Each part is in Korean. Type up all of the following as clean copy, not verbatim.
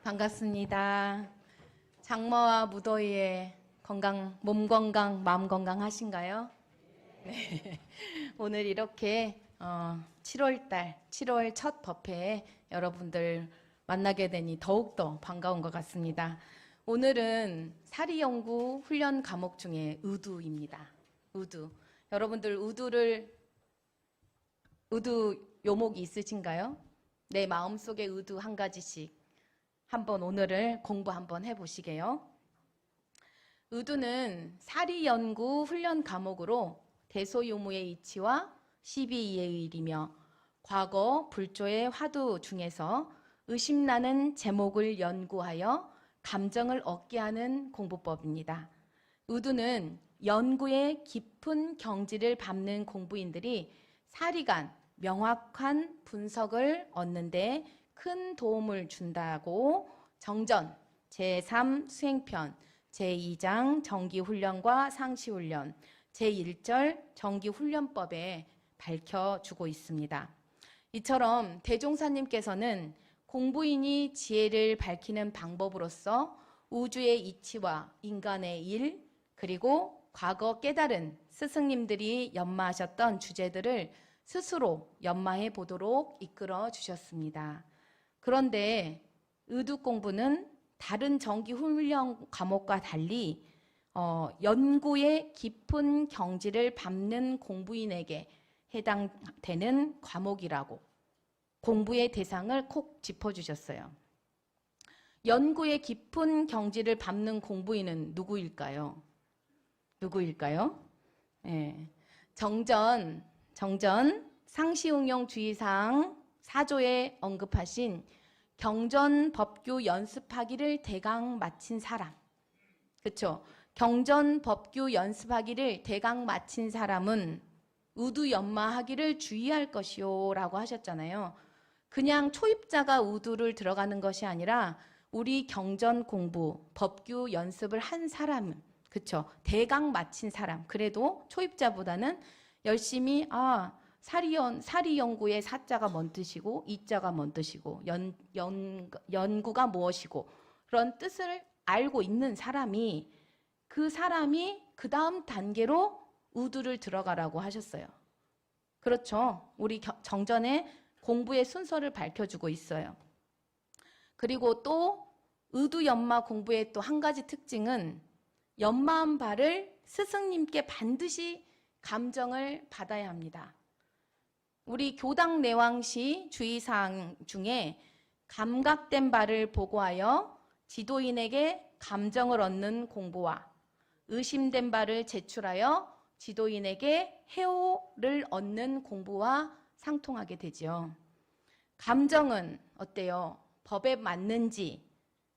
반갑습니다. 장마와 무더위에 몸 건강, 마음 건강 하신가요? 네. 오늘 이렇게 7월 첫 법회에 여러분들 만나게 되니 더욱더 반가운 것 같습니다. 오늘은 사리연구 훈련 과목 중에 의두입니다. 의두. 여러분들 의두 요목이 있으신가요? 내 마음속에 의두 한 가지씩 한번 오늘을 공부 한번 해보시게요. 의두는 사리연구 훈련 과목으로 대소유무의 이치와 12이의 일이며 과거 불조의 화두 중에서 의심나는 제목을 연구하여 감정을 얻게 하는 공부법입니다. 의두는 연구의 깊은 경지를 밟는 공부인들이 사리간 명확한 분석을 얻는 데 큰 도움을 준다고 정전 제3 수행편 제2장 정기훈련과 상시훈련 제1절 정기훈련법에 밝혀주고 있습니다. 이처럼 대종사님께서는 공부인이 지혜를 밝히는 방법으로서 우주의 이치와 인간의 일 그리고 과거 깨달은 스승님들이 연마하셨던 주제들을 스스로 연마해 보도록 이끌어 주셨습니다. 그런데 의두 공부는 다른 정기훈련 과목과 달리 연구의 깊은 경지를 밟는 공부인에게 해당되는 과목이라고 공부의 대상을 콕 짚어주셨어요. 연구의 깊은 경지를 밟는 공부인은 누구일까요? 네. 정전 상시응용 주의사항 4조에 언급하신 경전법규 연습하기를 대강 마친 사람. 그렇죠? 경전법규 연습하기를 대강 마친 사람은 의두 연마하기를 주의할 것이요 라고 하셨잖아요. 그냥 초입자가 의두를 들어가는 것이 아니라 우리 경전 공부, 법규 연습을 한 사람은 그렇죠? 대강 마친 사람. 그래도 초입자보다는 열심히 사리연구의 사자가 뭔 뜻이고 이자가 뭔 뜻이고 연구가 무엇이고 그런 뜻을 알고 있는 사람이 그 다음 단계로 의두를 들어가라고 하셨어요. 그렇죠. 우리 정전에 공부의 순서를 밝혀주고 있어요. 그리고 또 의두 연마 공부의 또 한 가지 특징은 연마한 바를 스승님께 반드시 감정을 받아야 합니다. 우리 교당 내왕시 주의사항 중에 감각된 바를 보고하여 지도인에게 감정을 얻는 공부와 의심된 바를 제출하여 지도인에게 해오를 얻는 공부와 상통하게 되죠. 감정은 어때요? 법에 맞는지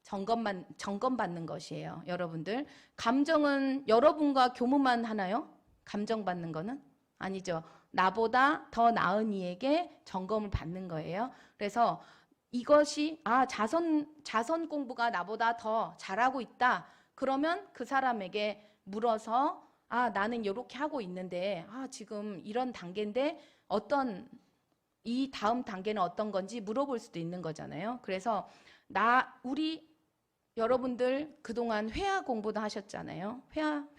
점검받는 것이에요. 여러분들 감정은 여러분과 교무만 하나요? 감정받는 거는? 아니죠. 나보다 더 나은 이에게 점검을 받는 거예요. 그래서 이것이 자선 공부가 나보다 더 잘하고 있다. 그러면 그 사람에게 물어서 나는 이렇게 하고 있는데 지금 이런 단계인데 이 다음 단계는 어떤 건지 물어볼 수도 있는 거잖아요. 그래서 여러분들 그동안 회화 공부도 하셨잖아요.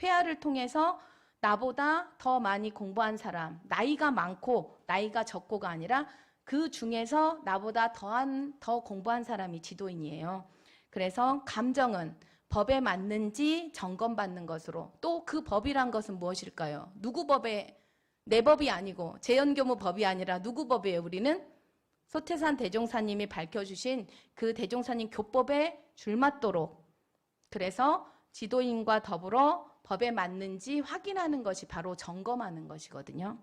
회화를 통해서 나보다 더 많이 공부한 사람, 나이가 많고 나이가 적고가 아니라 그 중에서 나보다 더 공부한 사람이 지도인이에요. 그래서 감정은 법에 맞는지 점검받는 것으로 또 그 법이란 것은 무엇일까요? 누구 법에 내 법이 아니고 재연교무 법이 아니라 누구 법이에요? 우리는 소태산 대종사님이 밝혀주신 그 대종사님 교법에 줄맞도록 그래서 지도인과 더불어 법에 맞는지 확인하는 것이 바로 점검하는 것이거든요.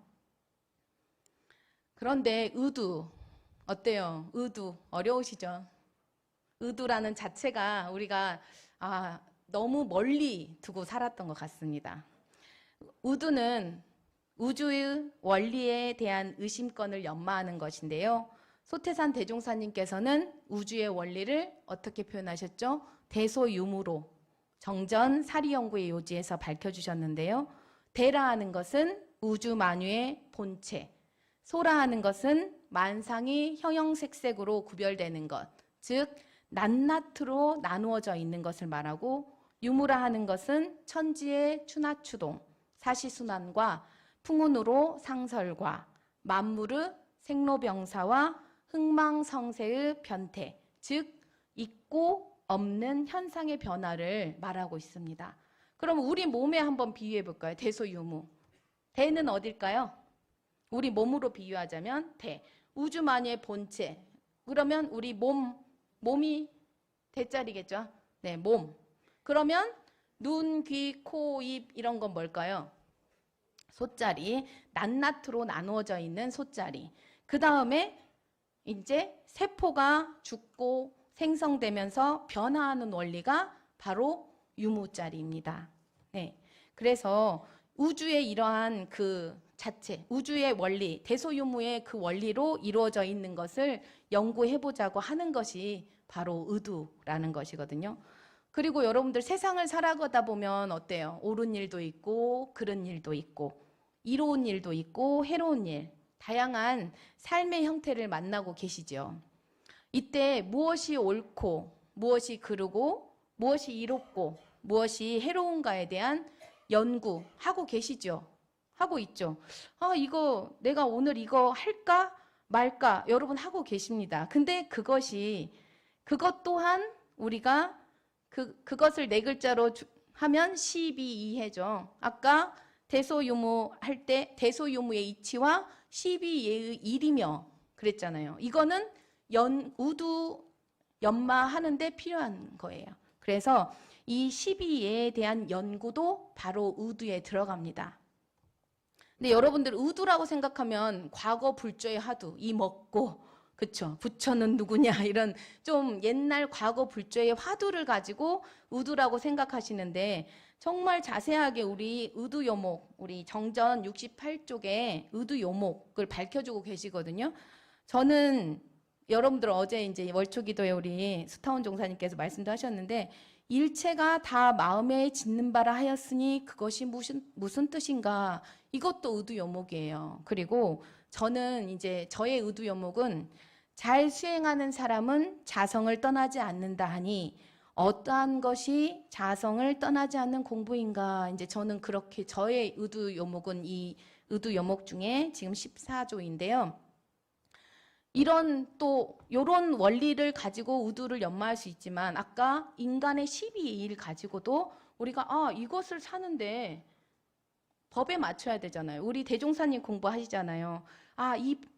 그런데 의두 어때요? 의두 어려우시죠? 의두라는 자체가 우리가 너무 멀리 두고 살았던 것 같습니다. 의두는 우주의 원리에 대한 의심권을 연마하는 것인데요. 소태산 대종사님께서는 우주의 원리를 어떻게 표현하셨죠? 대소유무로 정전 사리연구의 요지에서 밝혀주셨는데요. 대라하는 것은 우주 만유의 본체, 소라하는 것은 만상이 형형색색으로 구별되는 것, 즉 낱낱으로 나누어져 있는 것을 말하고, 유무라 하는 것은 천지의 추나추동, 사시순환과 풍운으로 상설과 만물의 생로병사와 흥망성쇠의 변태, 즉 있고 없는 현상의 변화를 말하고 있습니다. 그럼 우리 몸에 한번 비유해 볼까요? 대소유무. 대는 어딜까요? 우리 몸으로 비유하자면 대. 우주만의 본체. 그러면 우리 몸이 대자리겠죠? 네, 몸. 그러면 눈, 귀, 코, 입 이런 건 뭘까요? 소자리. 낱낱으로 나누어져 있는 소자리. 그 다음에 이제 세포가 죽고 생성되면서 변화하는 원리가 바로 유무자리입니다. 네. 그래서 우주의 이러한 그 자체, 우주의 원리, 대소유무의 그 원리로 이루어져 있는 것을 연구해보자고 하는 것이 바로 의두라는 것이거든요. 그리고 여러분들 세상을 살아가다 보면 어때요? 옳은 일도 있고 그른 일도 있고 이로운 일도 있고 해로운 일, 다양한 삶의 형태를 만나고 계시죠. 이때 무엇이 옳고 무엇이 그르고 무엇이 이롭고 무엇이 해로운가에 대한 연구하고 계시죠. 하고 있죠. 이거 내가 오늘 이거 할까 말까 여러분 하고 계십니다. 근데 그것 또한 우리가 그것을 네 글자로 하면 12이해죠. 아까 대소유무 할 때 대소유무의 이치와 12예의 일이며 그랬잖아요. 이거는 우두 연마하는데 필요한 거예요. 그래서 이 12예에 대한 연구도 바로 우두에 들어갑니다. 근데 여러분들 우두라고 생각하면 과거 불조의 화두, 이 먹고 그쵸? 부처는 누구냐 이런 좀 옛날 과거 불조의 화두를 가지고 우두라고 생각하시는데 정말 자세하게 우리 의두요목, 우리 정전 68쪽에 의두요목을 밝혀주고 계시거든요. 저는 여러분들 어제 이제 월초기도에 우리 수타원 종사님께서 말씀도 하셨는데 일체가 다 마음에 짓는 바라 하였으니 그것이 무슨 뜻인가? 이것도 의두요목이에요. 그리고 저는 이제 저의 의두요목은 잘 수행하는 사람은 자성을 떠나지 않는다 하니 어떠한 것이 자성을 떠나지 않는 공부인가? 이제 저는 그렇게 저의 의두요목은 이 의두요목 중에 지금 14조인데요. 이런 원리를 가지고 의두를 연마할 수 있지만 아까 인간의 12일 가지고도 우리가 이것을 사는데 법에 맞춰야 되잖아요. 우리 대종사님 공부하시잖아요.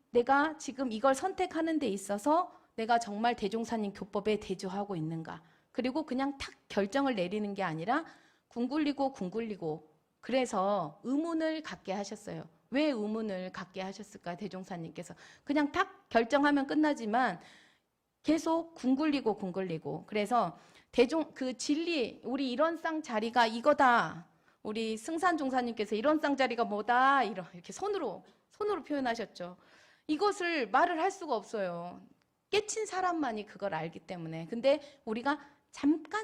내가 지금 이걸 선택하는 데 있어서 내가 정말 대종사님 교법에 대조하고 있는가. 그리고 그냥 탁 결정을 내리는 게 아니라 궁굴리고 그래서 의문을 갖게 하셨어요. 왜 의문을 갖게 하셨을까 대종사님께서. 그냥 탁 결정하면 끝나지만 계속 궁굴리고 그래서 그 진리 우리 일원상 자리가 이거다. 우리 승산 종사님께서 일원상 자리가 뭐다 이렇게 손으로 표현하셨죠. 이것을 말을 할 수가 없어요. 깨친 사람만이 그걸 알기 때문에. 근데 우리가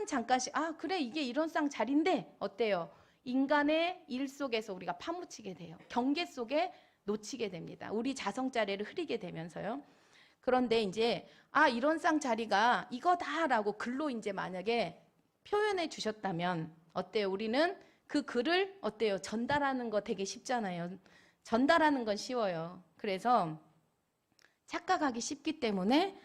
잠깐씩 그래 이게 일원상 자리인데 어때요? 인간의 일 속에서 우리가 파묻히게 돼요. 경계 속에 놓치게 됩니다. 우리 자성자리를 흐리게 되면서요. 그런데 이제 일원상 자리가 이거다라고 글로 이제 만약에 표현해 주셨다면 어때요? 우리는 그 글을 어때요? 전달하는 거 되게 쉽잖아요. 전달하는 건 쉬워요. 그래서 착각하기 쉽기 때문에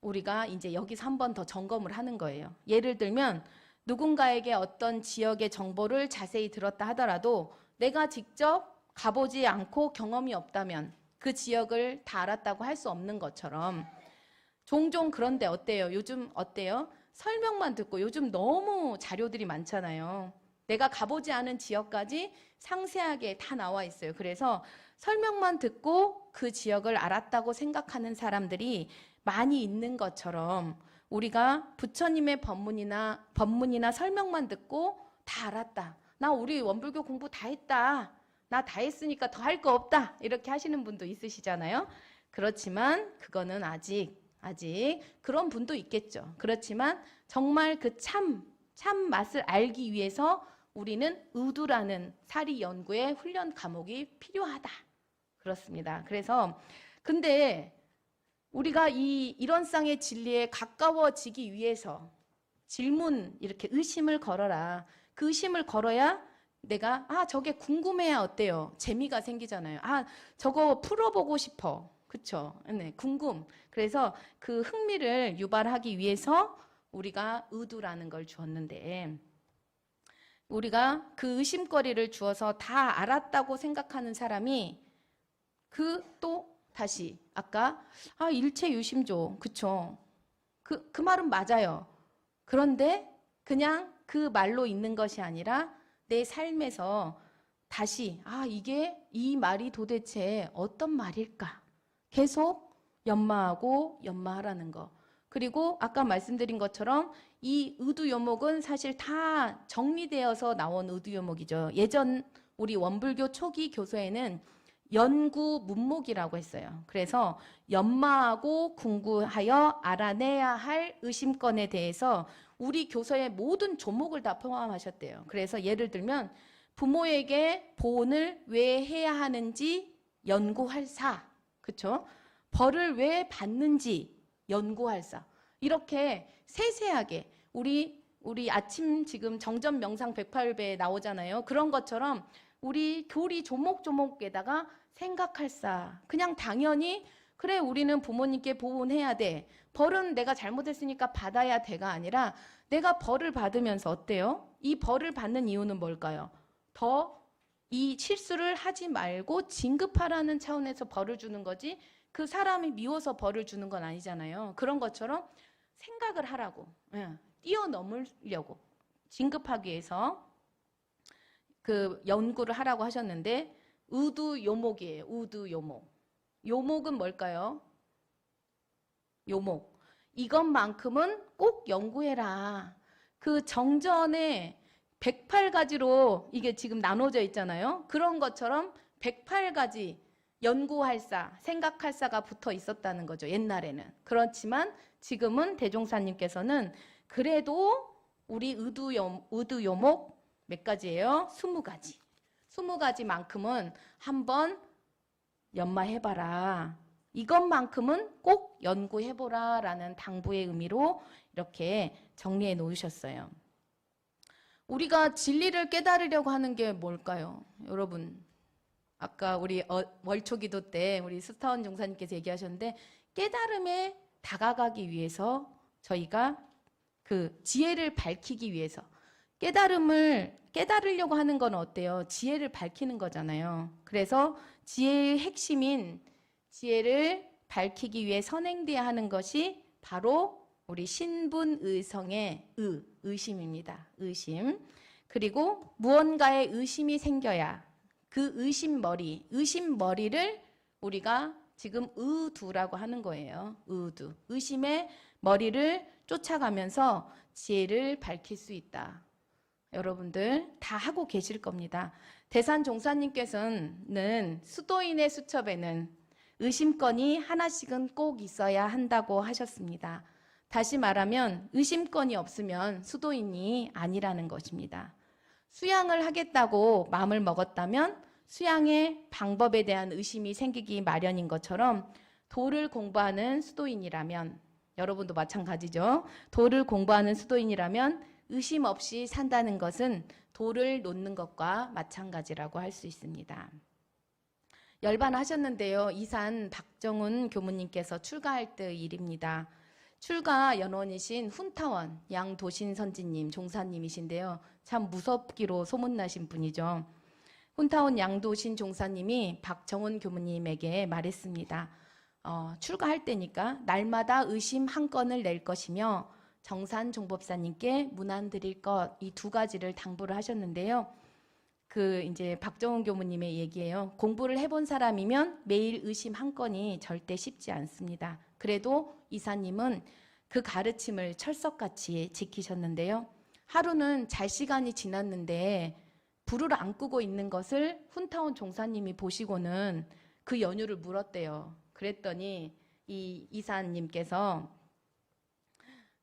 우리가 이제 여기서 한 번 더 점검을 하는 거예요. 예를 들면 누군가에게 어떤 지역의 정보를 자세히 들었다 하더라도 내가 직접 가보지 않고 경험이 없다면 그 지역을 다 알았다고 할 수 없는 것처럼 종종 그런데 어때요? 요즘 어때요? 설명만 듣고 요즘 너무 자료들이 많잖아요. 내가 가보지 않은 지역까지 상세하게 다 나와 있어요. 그래서 설명만 듣고 그 지역을 알았다고 생각하는 사람들이 많이 있는 것처럼 우리가 부처님의 법문이나 설명만 듣고 다 알았다. 나 우리 원불교 공부 다 했다. 나 다 했으니까 더 할 거 없다. 이렇게 하시는 분도 있으시잖아요. 그렇지만 그거는 아직 그런 분도 있겠죠. 그렇지만 정말 그 참 맛을 알기 위해서 우리는 의두라는 사리 연구의 훈련 과목이 필요하다. 그렇습니다. 그래서 근데 우리가 이런 쌍의 진리에 가까워지기 위해서 질문, 이렇게 의심을 걸어라. 그 의심을 걸어야 내가 저게 궁금해야 어때요? 재미가 생기잖아요. 저거 풀어보고 싶어. 그쵸? 네, 궁금. 그래서 그 흥미를 유발하기 위해서 우리가 의두라는 걸 주었는데, 우리가 그 의심거리를 주어서 다 알았다고 생각하는 사람이 또 다시 아까 일체유심조, 그쵸? 그 말은 맞아요. 그런데 그냥 그 말로 있는 것이 아니라 내 삶에서 다시 이게 이 말이 도대체 어떤 말일까? 계속 연마하라는 거. 그리고 아까 말씀드린 것처럼 이 의두요목은 사실 다 정리되어서 나온 의두요목이죠. 예전 우리 원불교 초기 교서에는 연구 문목이라고 했어요. 그래서 연마하고 궁구하여 알아내야 할 의심건에 대해서 우리 교서의 모든 조목을 다 포함하셨대요. 그래서 예를 들면 부모에게 보온을 왜 해야 하는지 연구할 사, 그렇죠? 벌을 왜 받는지 연구할 사. 이렇게 세세하게 우리 아침 지금 정전 명상 108배에 나오잖아요. 그런 것처럼 우리 교리 조목조목에다가 생각할 사. 그냥 당연히 그래 우리는 부모님께 보온해야 돼. 벌은 내가 잘못했으니까 받아야 돼가 아니라 내가 벌을 받으면서 어때요? 이 벌을 받는 이유는 뭘까요? 더 이 실수를 하지 말고 진급하라는 차원에서 벌을 주는 거지 그 사람이 미워서 벌을 주는 건 아니잖아요. 그런 것처럼 생각을 하라고, 뛰어넘으려고 진급하기 위해서 그 연구를 하라고 하셨는데 의두요목이에요. 의두요목. 요목은 뭘까요? 요목. 이것만큼은 꼭 연구해라. 그 정전에 108가지로 이게 지금 나눠져 있잖아요. 그런 것처럼 108가지 연구할 사, 생각할 사가 붙어 있었다는 거죠. 옛날에는. 그렇지만 지금은 대종사님께서는 그래도 우리 의두요목 몇 가지예요? 20가지. 20가지만큼은 한번 연마해봐라. 이것만큼은 꼭 연구해보라 라는 당부의 의미로 이렇게 정리해 놓으셨어요. 우리가 진리를 깨달으려고 하는 게 뭘까요? 여러분, 아까 우리 월초기도 때 우리 수타원 종사님께서 얘기하셨는데 깨달음에 다가가기 위해서 저희가 그 지혜를 밝히기 위해서 깨달으려고 하는 건 어때요? 지혜를 밝히는 거잖아요. 그래서 지혜의 핵심인 지혜를 밝히기 위해 선행돼야 하는 것이 바로 우리 신분의성의 의심입니다. 의심. 그리고 무언가의 의심이 생겨야 그 의심머리를 우리가 지금 의두라고 하는 거예요. 의두. 의심의 머리를 쫓아가면서 지혜를 밝힐 수 있다. 여러분들 다 하고 계실 겁니다. 대산 종사님께서는 수도인의 수첩에는 의심건이 하나씩은 꼭 있어야 한다고 하셨습니다. 다시 말하면 의심건이 없으면 수도인이 아니라는 것입니다. 수양을 하겠다고 마음을 먹었다면 수양의 방법에 대한 의심이 생기기 마련인 것처럼 도를 공부하는 수도인이라면 여러분도 마찬가지죠. 도를 공부하는 수도인이라면 의심 없이 산다는 것은 도를 놓는 것과 마찬가지라고 할 수 있습니다. 열반하셨는데요. 이산 박정훈 교무님께서 출가할 때의 일입니다. 출가 연원이신 훈타원 양도신 선지님 종사님이신데요. 참 무섭기로 소문나신 분이죠. 훈타원 양도신 종사님이 박정훈 교무님에게 말했습니다. 출가할 때니까 날마다 의심 한 건을 낼 것이며 정산 종법사님께 문안 드릴 것, 이 두 가지를 당부를 하셨는데요. 이제 박정훈 교무님의 얘기예요. 공부를 해본 사람이면 매일 의심 한 건이 절대 쉽지 않습니다. 그래도 이사님은 그 가르침을 철석같이 지키셨는데요. 하루는 잘 시간이 지났는데 불을 안 끄고 있는 것을 훈타원 종사님이 보시고는 그 연유를 물었대요. 그랬더니 이 이사님께서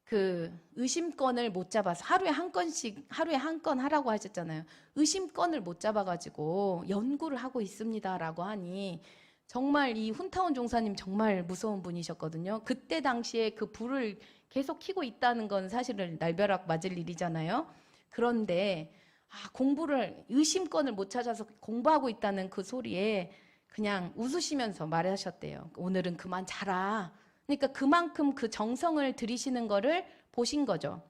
그 의심건을 못 잡아서 하루에 한 건 하라고 하셨잖아요. 의심건을 못 잡아가지고 연구를 하고 있습니다라고 하니 정말 이 훈타운 종사님 정말 무서운 분이셨거든요. 그때 당시에 그 불을 계속 켜고 있다는 건 사실은 날벼락 맞을 일이잖아요. 그런데 공부를 의심권을 못 찾아서 공부하고 있다는 그 소리에 그냥 웃으시면서 말하셨대요. 오늘은 그만 자라. 그러니까 그만큼 그 정성을 들이시는 거를 보신 거죠.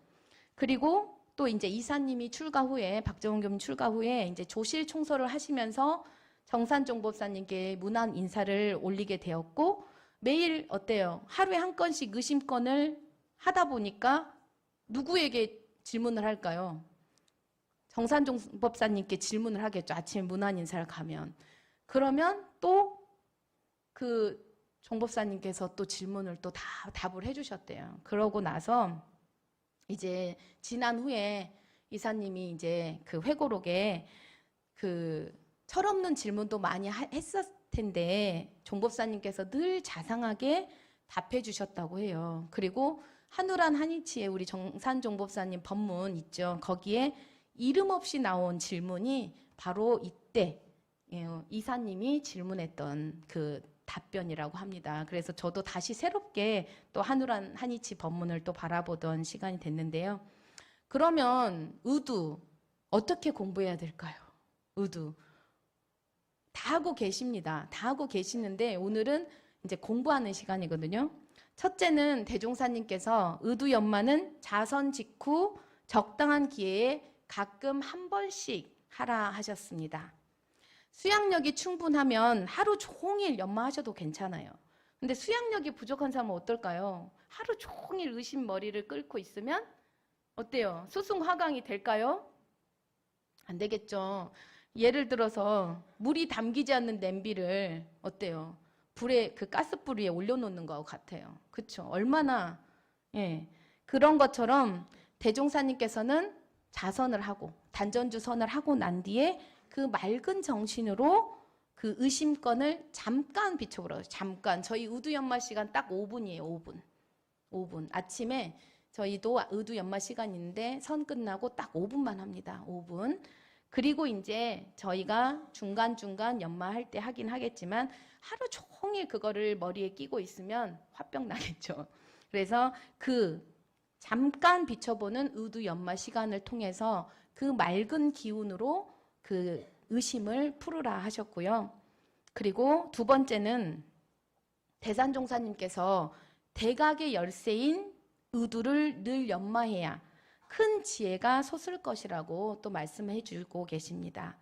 그리고 또 이제 이사님이 출가 후에 박정훈 교수님 출가 후에 이제 조실 총서를 하시면서 정산종 법사님께 문안 인사를 올리게 되었고 매일 어때요? 하루에 한 건씩 의심권을 하다 보니까 누구에게 질문을 할까요? 정산종 법사님께 질문을 하겠죠. 아침에 문안 인사를 가면. 그러면 또 그 종법사님께서 또 질문을 또 다 답을 해주셨대요. 그러고 나서 이제 지난 후에 이사님이 이제 그 회고록에 그 철없는 질문도 많이 했었을 텐데 종법사님께서 늘 자상하게 답해 주셨다고 해요. 그리고 한우란 한이치에 우리 정산종법사님 법문 있죠. 거기에 이름 없이 나온 질문이 바로 이때 이사님이 질문했던 그 답변이라고 합니다. 그래서 저도 다시 새롭게 또 한우란 한이치 법문을 또 바라보던 시간이 됐는데요. 그러면 의두 어떻게 공부해야 될까요? 의두 다 하고 계십니다. 다 하고 계시는데 오늘은 이제 공부하는 시간이거든요. 첫째는 대종사님께서 의두 연마는 자선 직후 적당한 기회에 가끔 한 번씩 하라 하셨습니다. 수양력이 충분하면 하루 종일 연마하셔도 괜찮아요. 근데 수양력이 부족한 사람은 어떨까요? 하루 종일 의심 머리를 끓고 있으면 어때요? 수승화강이 될까요? 안 되겠죠. 예를 들어서 물이 담기지 않는 냄비를 어때요? 불에 그 가스불 위에 올려놓는 것 같아요. 그렇죠? 얼마나 그런 것처럼 대종사님께서는 자선을 하고 단전주선을 하고 난 뒤에 그 맑은 정신으로 그 의심권을 잠깐 비춰보라고. 잠깐. 저희 의두 연마 시간 딱 5분이에요. 5분. 5분. 아침에 저희도 의두 연마 시간인데 선 끝나고 딱 5분만 합니다. 5분. 그리고 이제 저희가 중간중간 연마할 때 하긴 하겠지만 하루 종일 그거를 머리에 끼고 있으면 화병 나겠죠. 그래서 그 잠깐 비춰보는 의두 연마 시간을 통해서 그 맑은 기운으로 그 의심을 풀으라 하셨고요. 그리고 두 번째는 대산종사님께서 대각의 열쇠인 의두를 늘 연마해야 큰 지혜가 솟을 것이라고 또 말씀해 주고 계십니다.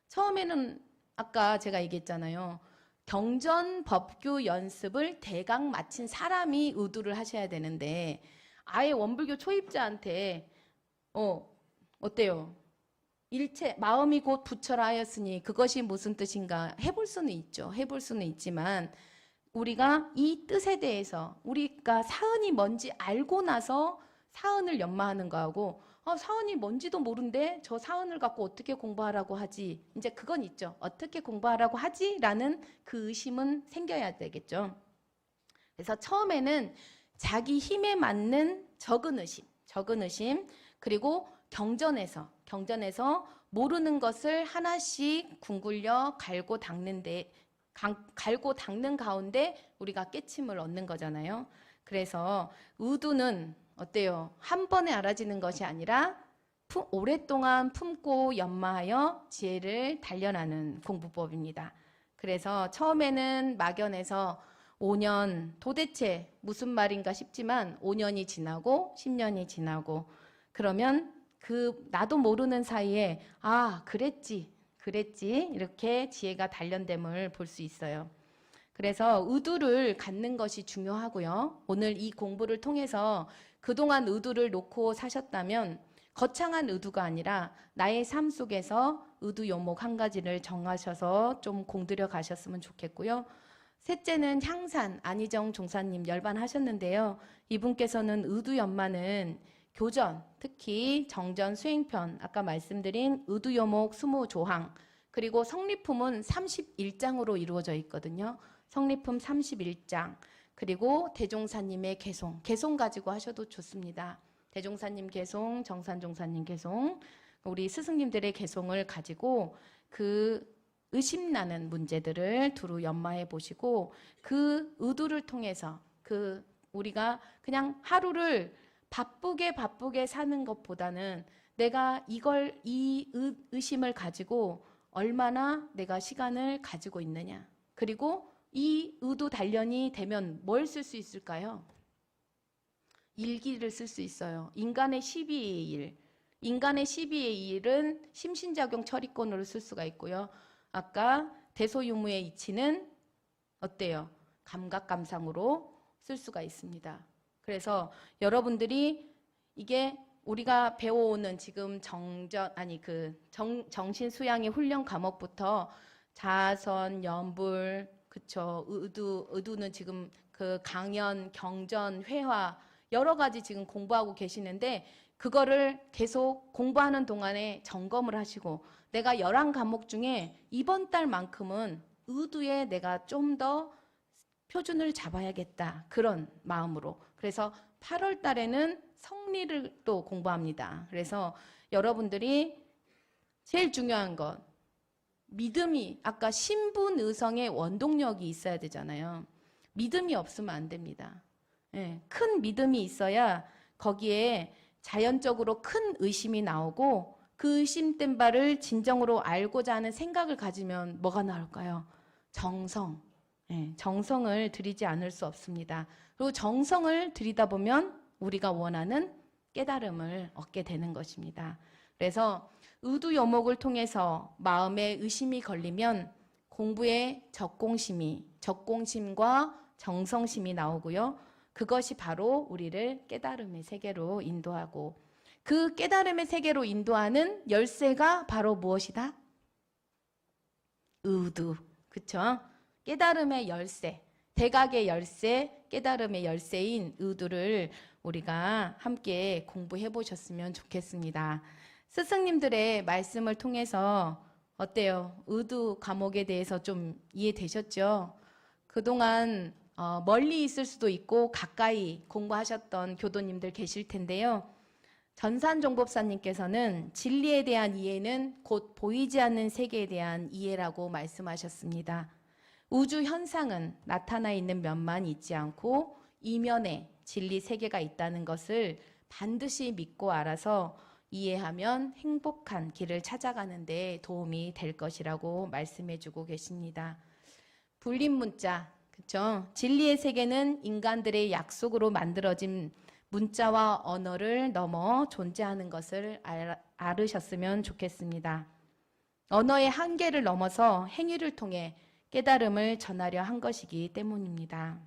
처음에는 아까 제가 얘기했잖아요. 경전 법규 연습을 대각 마친 사람이 의두를 하셔야 되는데 아예 원불교 초입자한테 어때요? 일체 마음이 곧 부처라 하였으니 그것이 무슨 뜻인가 해볼 수는 있죠. 해볼 수는 있지만 우리가 이 뜻에 대해서 우리가 사은이 뭔지 알고 나서 사은을 연마하는 거하고 사은이 뭔지도 모른데 저 사은을 갖고 어떻게 공부하라고 하지? 이제 그건 있죠. 어떻게 공부하라고 하지? 라는 그 의심은 생겨야 되겠죠. 그래서 처음에는 자기 힘에 맞는 적은 의심 그리고 경전에서 모르는 것을 하나씩 궁굴려 갈고 닦는 가운데 우리가 깨침을 얻는 거잖아요. 그래서 의두는 어때요? 한 번에 알아지는 것이 아니라 오랫동안 품고 연마하여 지혜를 단련하는 공부법입니다. 그래서 처음에는 막연해서 5년 도대체 무슨 말인가 싶지만 5년이 지나고 10년이 지나고 그러면 나도 모르는 사이에 그랬지 이렇게 지혜가 단련됨을 볼 수 있어요. 그래서 의두를 갖는 것이 중요하고요. 오늘 이 공부를 통해서 그동안 의두를 놓고 사셨다면 거창한 의두가 아니라 나의 삶 속에서 의두 요목 한 가지를 정하셔서 좀 공들여 가셨으면 좋겠고요. 셋째는 향산 안희정 종사님 열반하셨는데요. 이분께서는 의두 연마는 교전, 특히 정전 수행편, 아까 말씀드린 의두요목 20조항, 그리고 성리품은 31장으로 이루어져 있거든요. 성리품 31장, 그리고 대종사님의 개송 가지고 하셔도 좋습니다. 대종사님 개송, 정산종사님 개송, 우리 스승님들의 개송을 가지고 그 의심나는 문제들을 두루 연마해 보시고 그 의도를 통해서 우리가 그냥 하루를 바쁘게 사는 것보다는 내가 이 의심을 가지고 얼마나 내가 시간을 가지고 있느냐. 그리고 이 의도 단련이 되면 뭘 쓸 수 있을까요? 일기를 쓸 수 있어요. 인간의 12의 일. 인간의 12의 일은 심신작용 처리권으로 쓸 수가 있고요. 아까 대소유무의 이치는 어때요? 감각감상으로 쓸 수가 있습니다. 그래서 여러분들이 이게 우리가 배워오는 지금 정신수양의 훈련 과목부터 자선, 연불, 그쵸, 의두는 지금 그 강연, 경전, 회화 여러 가지 지금 공부하고 계시는데 그거를 계속 공부하는 동안에 점검을 하시고 내가 11과목 중에 이번 달만큼은 의두에 내가 좀 더 표준을 잡아야겠다. 그런 마음으로. 그래서 8월 달에는 성리를 또 공부합니다. 그래서 여러분들이 제일 중요한 건 믿음이 아까 신분의성의 원동력이 있어야 되잖아요. 믿음이 없으면 안 됩니다. 예, 큰 믿음이 있어야 거기에 자연적으로 큰 의심이 나오고 그 의심된 바를 진정으로 알고자 하는 생각을 가지면 뭐가 나올까요? 정성. 예, 정성을 들이지 않을 수 없습니다. 그리고 정성을 들이다 보면 우리가 원하는 깨달음을 얻게 되는 것입니다. 그래서 의두여목을 통해서 마음에 의심이 걸리면 공부에 적공심과 정성심이 나오고요. 그것이 바로 우리를 깨달음의 세계로 인도하고 그 깨달음의 세계로 인도하는 열쇠가 바로 무엇이다? 의두. 그쵸? 깨달음의 열쇠, 대각의 열쇠, 깨달음의 열쇠인 의두를 우리가 함께 공부해 보셨으면 좋겠습니다. 스승님들의 말씀을 통해서 어때요? 의두 과목에 대해서 좀 이해되셨죠? 그동안 멀리 있을 수도 있고 가까이 공부하셨던 교도님들 계실 텐데요. 전산종법사님께서는 진리에 대한 이해는 곧 보이지 않는 세계에 대한 이해라고 말씀하셨습니다. 우주 현상은 나타나 있는 면만 있지 않고 이면에 진리 세계가 있다는 것을 반드시 믿고 알아서 이해하면 행복한 길을 찾아가는 데 도움이 될 것이라고 말씀해 주고 계십니다. 불립문자, 그렇죠? 진리의 세계는 인간들의 약속으로 만들어진 문자와 언어를 넘어 존재하는 것을 알으셨으면 좋겠습니다. 언어의 한계를 넘어서 행위를 통해 깨달음을 전하려 한 것이기 때문입니다.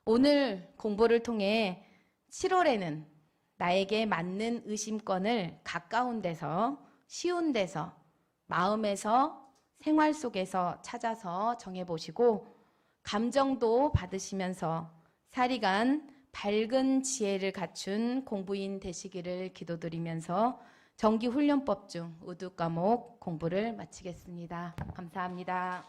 오늘 공부를 통해 7월에는 나에게 맞는 의심권을 가까운 데서, 쉬운 데서, 마음에서, 생활 속에서 찾아서 정해보시고 감정도 받으시면서 사리간 밝은 지혜를 갖춘 공부인 되시기를 기도드리면서 정기훈련법 중 의두 과목 공부를 마치겠습니다. 감사합니다.